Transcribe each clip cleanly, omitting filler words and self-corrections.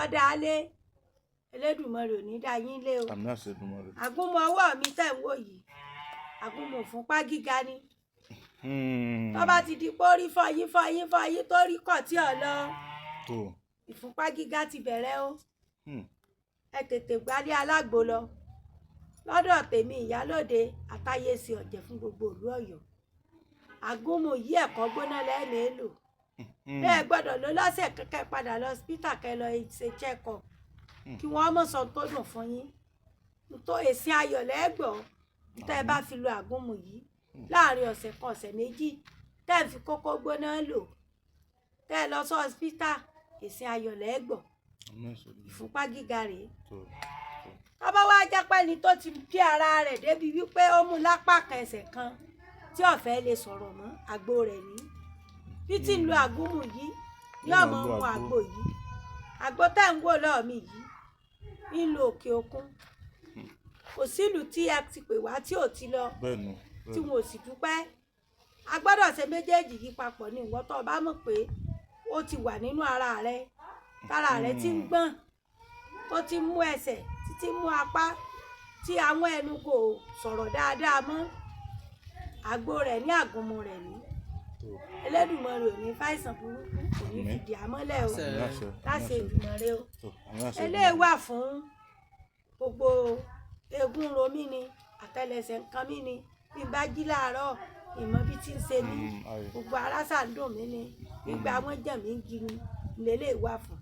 ọ̀dàlé Elédùmarè ò ní dá yín lé o. àmì àṣẹ Èdùmàrè. àgúnmu ọwọ́ mi tẹ̀ ń wò yìí àgúnmu ìfúnpá gíga ni. tó bá ti di pé ó rí fọyín tó rí kọ̀ tí ò lọ ìfúnpá gíga ti bẹ̀rẹ̀ o. ẹ tètè gbálé alágbo lọ lọ́dọ̀ tèmi ìyálóde àtayéṣe ọ̀jẹ̀ fún gbogbo ìlú Ọ̀yọ́. àgúnmu yìí ẹ̀kọ́ gbóná lẹ́ẹ̀mẹ́lò bẹ́ẹ̀ gbọ́dọ̀ lọ lọ́sẹ̀ kẹ́kẹ́ padà lọ hospital kẹ́ lọ ṣe check up kí wọ́n mọ̀ sọ tó dùn fún yín tó èsì ayọ̀ lẹ́gbọ̀ọ́ tẹ́ ẹ bá fi lo àgúnmu yìí láàrin ọ̀sẹ̀ kan ọ̀sẹ̀ méjì tẹ́ ẹ fi kókó gbóná lò tẹ́ ẹ lọ sí hospital èsì ayọ̀ lẹ́gbọ̀ọ́ ìfúnpá gíga rèé. tọ́bá wá jẹ́ pé ẹni tó ti bí ara rẹ̀ débi wípé ó mú lápá kan ẹsẹ̀ kan tí ọ̀fẹ́ lè sọ̀rọ̀ mọ́ àgbo rẹ̀ ní bí tí ń lo àgúnmu yìí yóò mọ mu àgbo yìí àgbo tẹ́ ń wò lọ́ọ̀ mi yìí ń lo òkè òkun kò sílùú tí ẹ ti pè wá tí ò ti lọ tí wọn ò sì dúpẹ́. a gbọ́dọ̀ ṣe méjèèjì yìí papọ̀ ní ìwọ́n tó bá mọ̀ pé ó ti wà nínú ara rẹ tára rẹ ti ń gbọ̀n tó ti mú ẹsẹ̀ títí mú apá tí àwọn ẹnu kò sọ̀rọ̀ dáadáa mọ́ àgbo rẹ̀ ní àgúnmu rẹ̀ ní. Elédùmarè ò ní fàìsàn burúkú kò ní fìdí àmọ́lẹ̀ o láṣẹ Èdùmàrè o. eléyìí wà fún gbogbo eegun romí ni àtẹ́lẹsẹ̀ nǹkan mi ni bí n bá jí láàárọ̀ ìmọ̀ bí tí ń ṣe mí gbogbo ara ṣàǹdùn mi ni gbígbà wọn jẹ̀ mí ń giri lélẹ́yìí wà fún.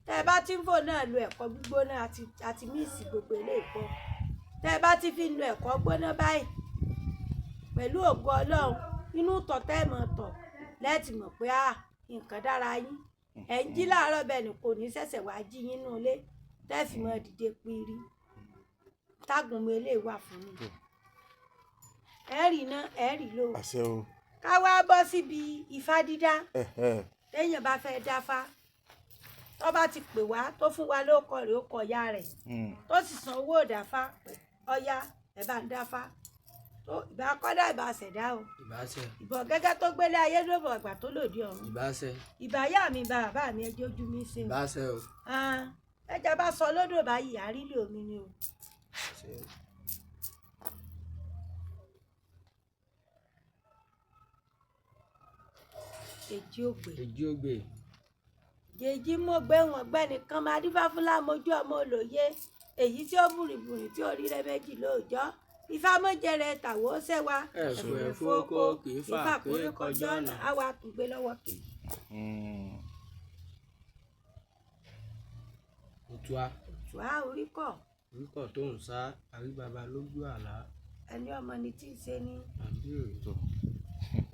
tẹ́ ẹ bá ti ń fò náà lo ẹ̀kọ́ gbígbóná àti míìsì gbogbo eléyìí pọ̀ tẹ́ ẹ bá ti fi lo ẹ̀kọ́ gbóná báyìí pẹ̀lú ògo Ọlọ́run inú tọ̀ tẹ́ ẹ mọ̀ tọ̀ lẹ́ẹ̀tì mọ̀ pé nǹkan dára yín ẹ̀ ń jí láàárọ̀ bẹ́ẹ̀ ni kò ní ṣẹ̀ṣẹ̀ wá jí yín nínú ilé tẹ́ẹ̀fì mọ́ dìde pírí tágùnmu eléyìí wà fún mi. ẹ̀rì náà ẹ̀rì lò ká wá bọ́ síbi ifá dídá téèyàn bá fẹ́ dáfá tó bá ti pè wá tó fún wa lóko rẹ̀ ó kọ̀ọ̀yà rẹ̀ tó sì san owó ìdáfá ọ̀yá ẹ̀ bá ń dáfá ìbá kọ́dá ìbá ṣẹ̀dá o ìbọn gẹ́gẹ́ tó gbélé ayé lóbọ̀ àgbà tó lòdì ọ̀run ìbá yá mi bàbá mi ẹjọ́ ojú mi ṣe o ẹja bá sọ lódò báyìí àrílé omi ni o. èjì ògbè jèjì mo gbé wọn gbẹ nìkan máa dífá fúnlá mojú ọmọ olóye èyí tí ó bùrìbùrì tí ó rí rẹ méjì lóòjọ́ ìfàmọ́jẹrẹ tàwọ́ sẹ́wà ẹ̀fọ́ fọ́kọ́ ìfà kórè kọjọ́ ọ̀nà àwa àtúgbé lọ́wọ́ kì í. òtúá oríkọ̀ tó ń sá àríbàbà lójú àlá. ẹni ọmọ ni tí ń ṣe ní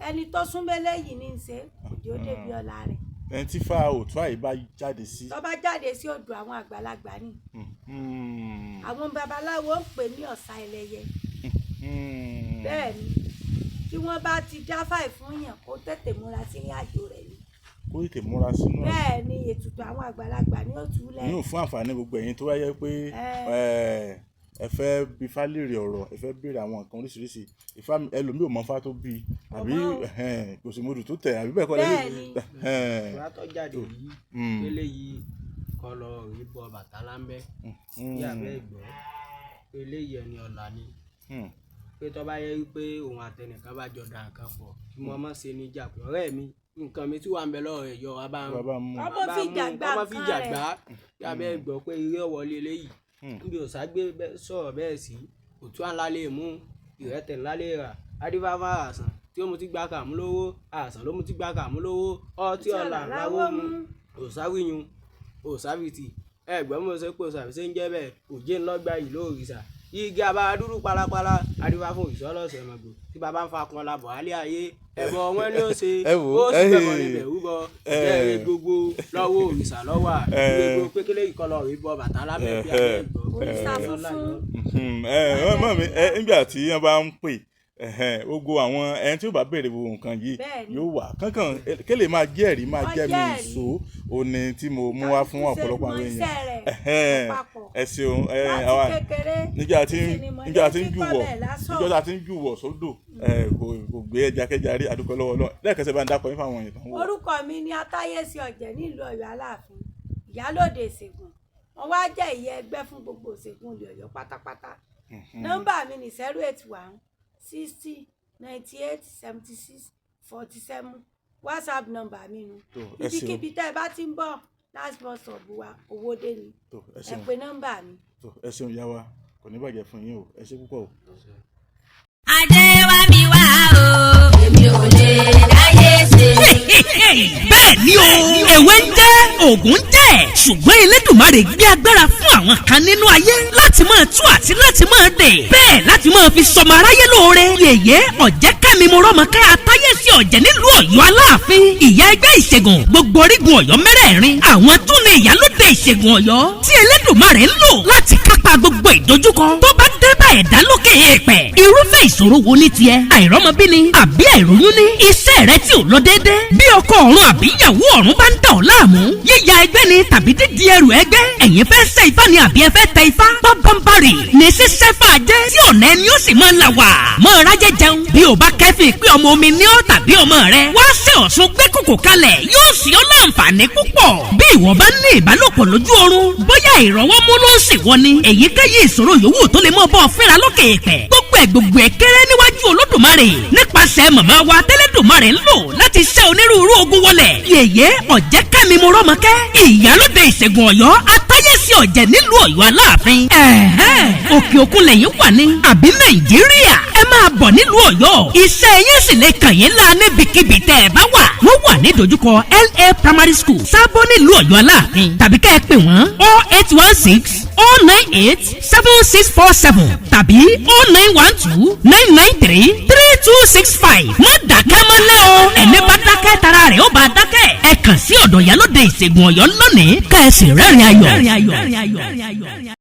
ẹni tó súnmẹ́lẹ́ yìí ní í ṣe òjò débi ọ̀la rẹ̀. ẹni tí fa òtún àyè bá jáde sí. tó bá jáde sí odò àwọn àgbàlagbà ni àwọn babaláwo ń pè ní ọ̀sà ẹlẹ́yẹ. bẹ́ẹ̀ ni tí wọ́n bá ti dáfà fún yàn kó tètè múra sí ní àjò rẹ̀ ni. kó tètè múra sínú ẹ̀. bẹ́ẹ̀ ni ètùtù àwọn àgbàlagbà ní òtún lẹ̀. yóò fún àǹfààní gbogbo ẹ̀yin tó wáyé pé ẹ fẹ́ bi Ifá léèrè ọ̀rọ̀ ẹ fẹ́ béèrè àwọn nǹkan oríṣiríṣi Ifá ẹlòmíì ò mọ Ifá tó bí àbí kò sì mọdù tó tẹ̀ àbí bẹ́ẹ̀ kọ́ lẹ́yìn. ìwà tó jáde yìí eléyìí kọ́ lọ rí bọ Bàtálá ń bẹ́ bí abẹ́ ìgbọ́ eléyìí ẹni ọ̀la ni pé tó bá yẹ pé òun àtẹnìkan bá jọ dà nǹkan pọ̀ kí wọ́n má ṣe níjà pé ọ̀rẹ́ mi nǹkan mi tí wà ń bẹ lọ́wọ́ rẹ̀ yọ wá bá ọmọ fi jàgbá bí abẹ́ ìgbọ́ pé eré ọ̀wọ́lé eléyìí níbi òsà gbé sọ̀rọ̀ bẹ́ẹ̀ sí òtún ńlá lè mú ìrẹ́tẹ̀ ńlá lè rà adífáfá àsàn tí ó mu ti gbá kàmú lówó àsàn ló mu ti gbá kàmú lówó ọtí ọ̀là láwó mu òsáwìyún òsáwìtì ẹgbẹ́ mo ṣe pé òsàfìṣe ń jẹ́ bẹ́ẹ̀ òjé ńlọ́gbà yìí lóòrìṣà igi abara dúdú palapala adífá fún ìṣọ́lọ́sẹ̀ mọ̀gbò tí bàbá ń fa kan labọ̀ alẹ́ ayé ẹ̀bọ̀ wọn ni ó ṣe ó sì bẹ̀bọ̀ níbẹ̀ rúbọ jẹ́rìí gbogbo lọ́wọ́ òrìṣà lọ́wọ́ gbogbo pékélé ìkọlọ̀ rí bọ Bàtálá bẹ́ẹ̀ bí abẹ́ ìgbọ́ òrìṣà funfun. mọ̀ mi nígbà tí wọ́n bá ń pè gbogbo àwọn ẹni tí ó bá béèrè gbogbo nǹkan yìí yóò wà kankan kéle máa jẹ́ ẹ̀rí máa jẹ́ mi ìṣó òní tí mo mú wá fún ọ̀pọ̀lọpọ̀ àwọn èèyàn ẹ ṣeun nígbà tí ń júwọ̀ sódò kò gbé ẹja kẹja rí àdúgbò lọ́wọ́ náà lẹ́ẹ̀kẹsẹ̀ bá ń dákọ̀ yín fáwọn èèyàn. orúkọ mi ni Atáyésí Ọ̀jẹ̀ nílùú Ọ̀yọ́ Aláàfin ìyálòde ìṣègùn wọn wá jẹ́ ìyá ẹgbẹ́ fún gbogbo ìṣègùn ilẹ̀ Ọ̀yọ́ pátápátá. Nọ́mbà mi ní 081 60 98 76 47 WhatsApp nọ́mbà mi nu. Ibikíbi tẹ́ ẹ bá ti ń bọ̀ last bus stop wa Owódé ni ẹ pè nọ́mbà mi. ẹ ṣeun ìyá wa kò ní bàjẹ́ fún yín o ẹ ṣe púpọ̀ o. adé wá mi wá o èmi ò lè dáyé ṣe. bẹ́ẹ̀ ni o ewé ń jẹ́ òògùn ń jẹ́ ṣùgbọ́n Elédùmarè gbé agbára fún àwọn kan nínú ayé láti máa tú àti láti máa dè bẹ́ẹ̀ láti máa fi sọmọ aráyé lóore. yèyé Ọ̀jẹ́kẹ́mi mo rọ́mọ ká atáyé sí ọ̀jẹ̀ nílùú Ọ̀yọ́ Aláàfin ìyá ẹgbẹ́ ìṣègùn gbogbo orígun Ọ̀yọ́ mẹ́rẹ̀ẹ̀rin àwọn tún ní ìyálóde ìṣègùn Ọ̀yọ́ tí Elédùmarè ń lò láti kápá gbogbo ìdojúkọ tó bá dé bá ẹ̀dá lókè èèpẹ̀. irúfẹ́ ìṣòro wo ní tiẹ̀ àìrọ́mọbíni àbí àìróyún ní iṣẹ́ rẹ tí ò lọ déédéé bí ọkọ ọ̀run àbí ìyàwó ọ̀run bá ń dà ọ́ láàmú yíya ẹgbẹ́ ni tàbí dídí ẹrù ẹgbẹ́ ẹ̀yin fẹ́ ṣe ifá ni àbí ẹ fẹ́ tẹ ifá bábánbárì ní ṣíṣẹ́ fàájẹ́ tí ọ̀nà ẹni ó sì máa là wà mọ́ rájẹ́ jẹun bí ò bá kẹ́fìn pé ọmọ omi ní ọ́ tàbí ọmọ rẹ wá ṣe Ọ̀ṣun gbé kòkò kalẹ̀ yóò sì ọ́ láǹfààní púpọ̀ bí ìwọ bá ní ìbálòpọ̀ lójú oorun bóyá ìrọ̀wọ́mú ló ń ṣèwọ ni èyíkéyìí ìṣòro yòówù tó lè mọ́ bọ́ fẹ́ra lókè èèpẹ̀ gbogbo ẹ̀ kéré níwájú Olódùmarè nípasẹ̀ màmá wa tẹ́lẹ̀dùmarè ń lò láti ṣẹ́ onírúurú ogun wọlẹ̀ yèyé Ọ̀jẹ́kẹ́mi mo rọ́mọkẹ́ ìyálóde ìṣègùn Ọ̀yọ́ atáyẹ̀sí ọ̀jẹ̀ nílùú Ọ̀yọ́ Aláàfin. òkè òkun lẹ́yìn wà ní àbí Nàìjíríà ẹ máa bọ̀ nílùú Ọ̀yọ́ iṣẹ́ yín sì lè kàn yín lá níbikíbi tẹ́ ẹ bá wà wọ́n wà ní dojúkọ LA Primary School Sábó nílùú Ọ̀yọ́ Aláàfin tàbí kẹ́ ẹ pè wọ́n 0816 098 7647 tàbí 0912 993 3265. má dàkẹ́ mọ́lẹ́ o ẹni bá dákẹ́ tara rẹ̀ ó bá dákẹ́ ẹ kàn sí ọ̀dọ̀ ìyálóde ìṣègùn Ọ̀yọ́ lónìí ká ẹ sì rẹ́rìn ayọ̀.